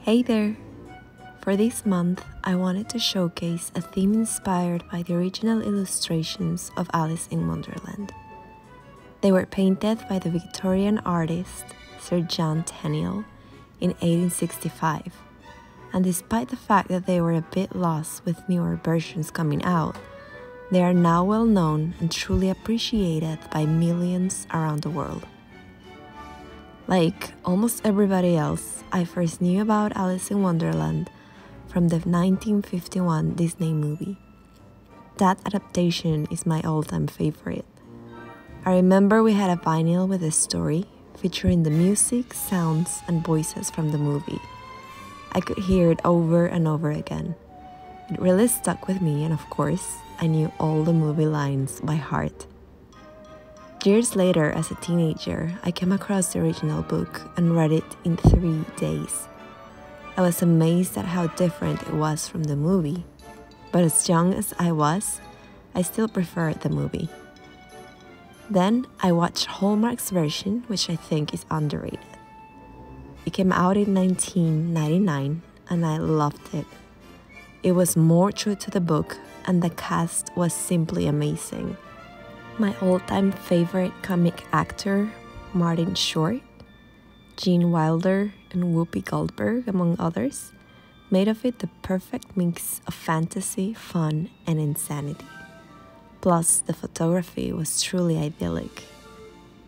Hey there! For this month, I wanted to showcase a theme inspired by the original illustrations of Alice in Wonderland. They were painted by the Victorian artist Sir John Tenniel in 1865, and despite the fact that they were a bit lost with newer versions coming out, they are now well known and truly appreciated by millions around the world. Like almost everybody else, I first knew about Alice in Wonderland from the 1951 Disney movie. That adaptation is my all-time favorite. I remember we had a vinyl with a story featuring the music, sounds, and voices from the movie. I could hear it over and over again. It really stuck with me, and of course, I knew all the movie lines by heart. Years later, as a teenager, I came across the original book and read it in 3 days. I was amazed at how different it was from the movie, but as young as I was, I still preferred the movie. Then I watched Hallmark's version, which I think is underrated. It came out in 1999 and I loved it. It was more true to the book and the cast was simply amazing. My all-time favorite comic actor, Martin Short, Gene Wilder, and Whoopi Goldberg, among others, made of it the perfect mix of fantasy, fun, and insanity. Plus, the photography was truly idyllic.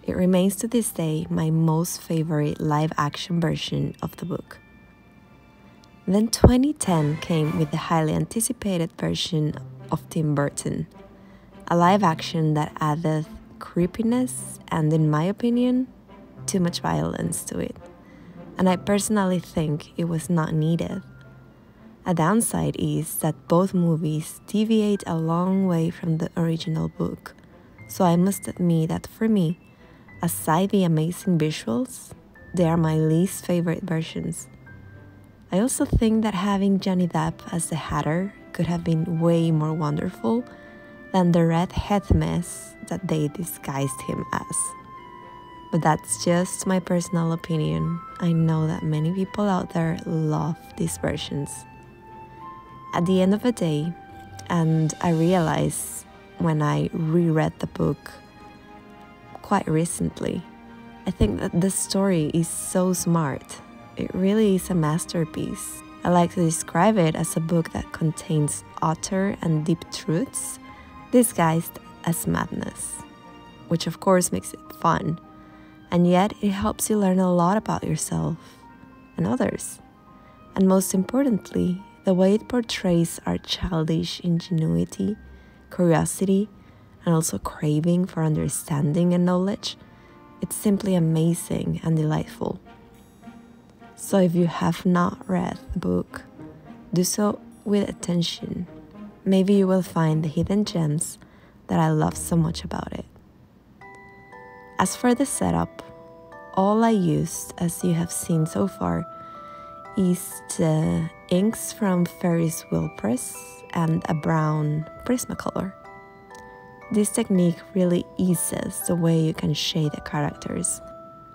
It remains to this day my most favorite live-action version of the book. Then 2010 came with the highly anticipated version of Tim Burton, a live-action that added creepiness and, in my opinion, too much violence to it, and I personally think it was not needed. A downside is that both movies deviate a long way from the original book, so I must admit that for me, aside the amazing visuals, they are my least favorite versions. I also think that having Johnny Depp as the Hatter could have been way more wonderful than the redhead mess that they disguised him as. But that's just my personal opinion. I know that many people out there love these versions. At the end of the day, and I realized when I reread the book quite recently, I think that the story is so smart. It really is a masterpiece. I like to describe it as a book that contains utter and deep truths disguised as madness, which of course makes it fun, and yet it helps you learn a lot about yourself and others. And most importantly, the way it portrays our childish ingenuity, curiosity, and also craving for understanding and knowledge, it's simply amazing and delightful. So if you have not read the book, do so with attention. Maybe you will find the hidden gems that I love so much about it. As for the setup, all I used, as you have seen so far, is the inks from Ferris wheel press and a brown Prismacolor. This technique really eases the way you can shade the characters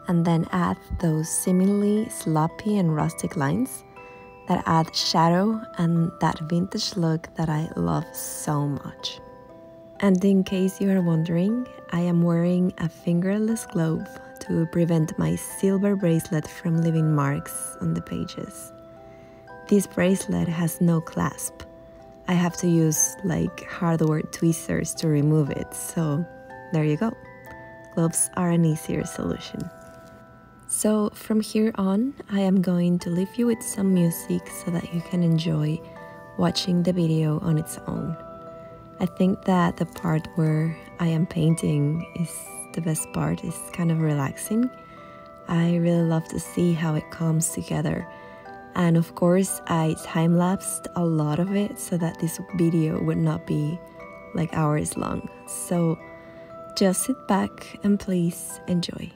and then add those seemingly sloppy and rustic lines that add shadow and that vintage look that I love so much. And in case you are wondering, I am wearing a fingerless glove to prevent my silver bracelet from leaving marks on the pages. This bracelet has no clasp. I have to use like hardware tweezers to remove it, so there you go. Gloves are an easier solution. So from here on, I am going to leave you with some music so that you can enjoy watching the video on its own. I think that the part where I am painting is the best part. It's kind of relaxing. I really love to see how it comes together. And of course, I time-lapsed a lot of it so that this video would not be like hours long. So just sit back and please enjoy.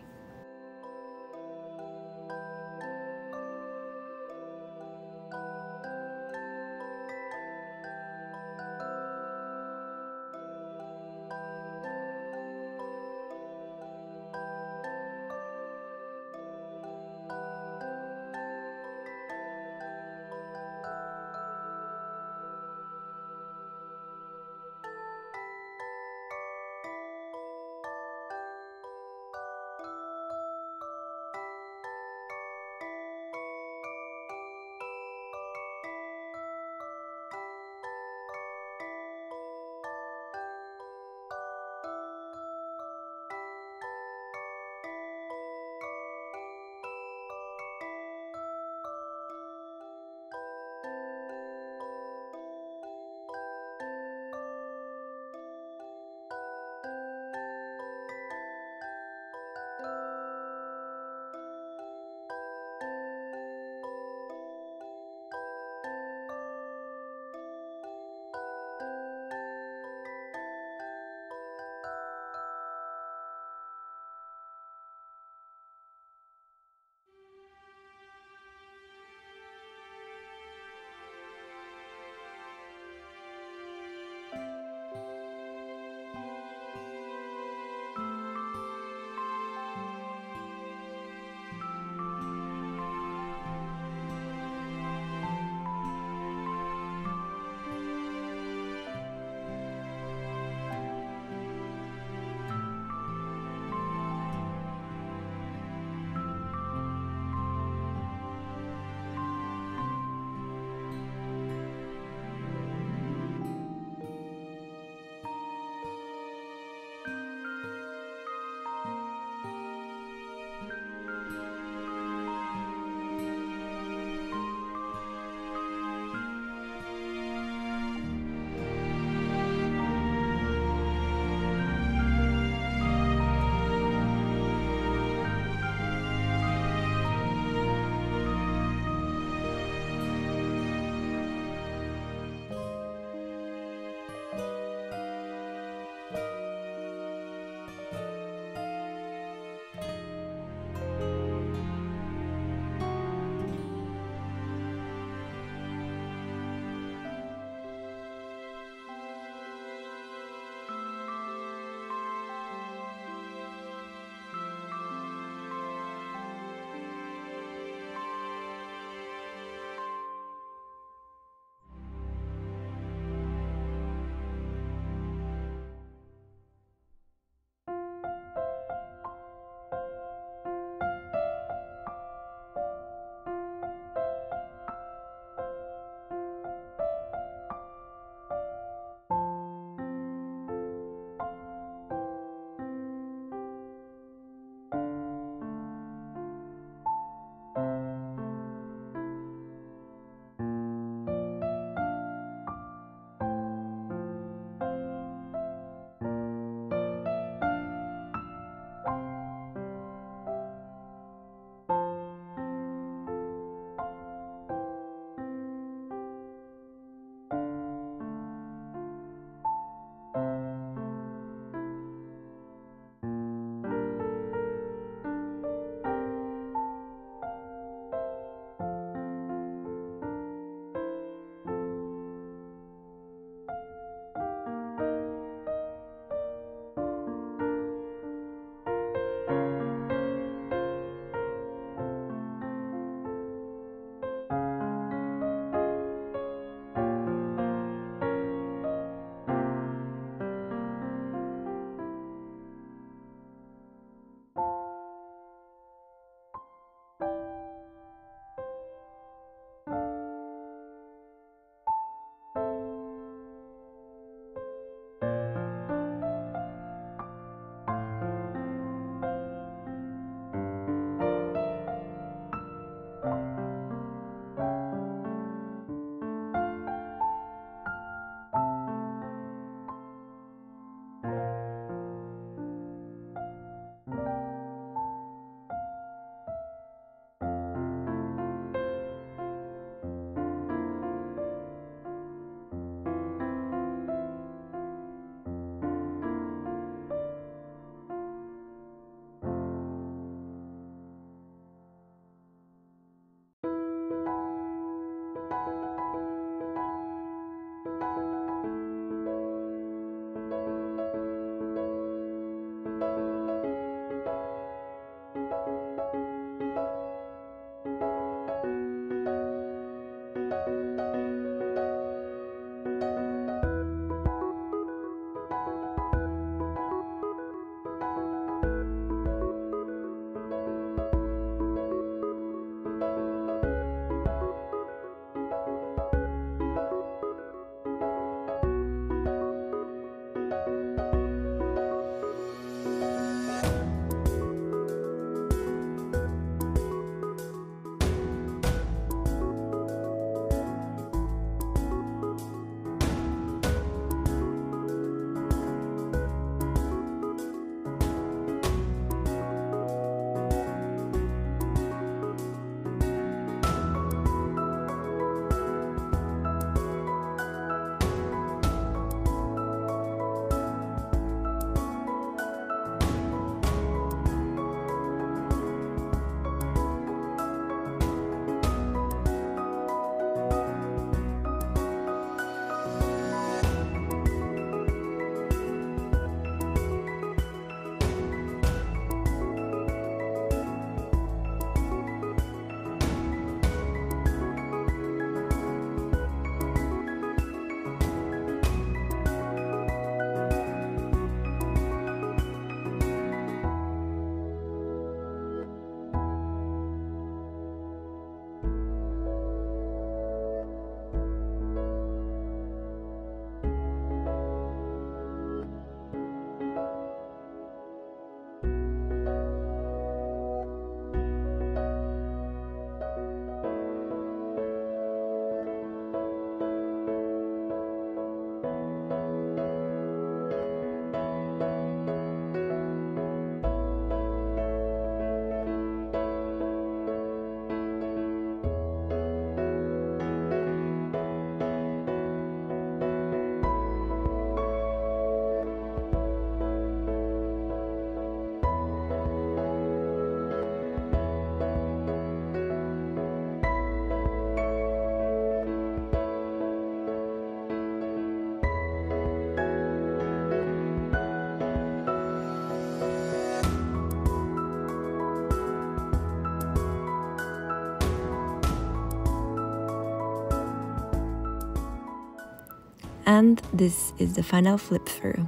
And this is the final flip through.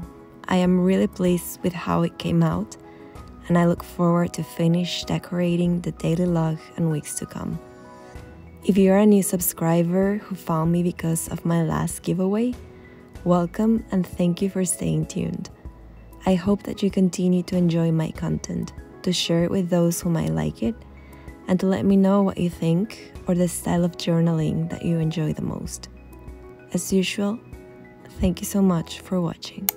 I am really pleased with how it came out, and I look forward to finish decorating the daily log and weeks to come. If you're a new subscriber who found me because of my last giveaway, welcome and thank you for staying tuned. I hope that you continue to enjoy my content, to share it with those who might like it, and to let me know what you think or the style of journaling that you enjoy the most. As usual, thank you so much for watching.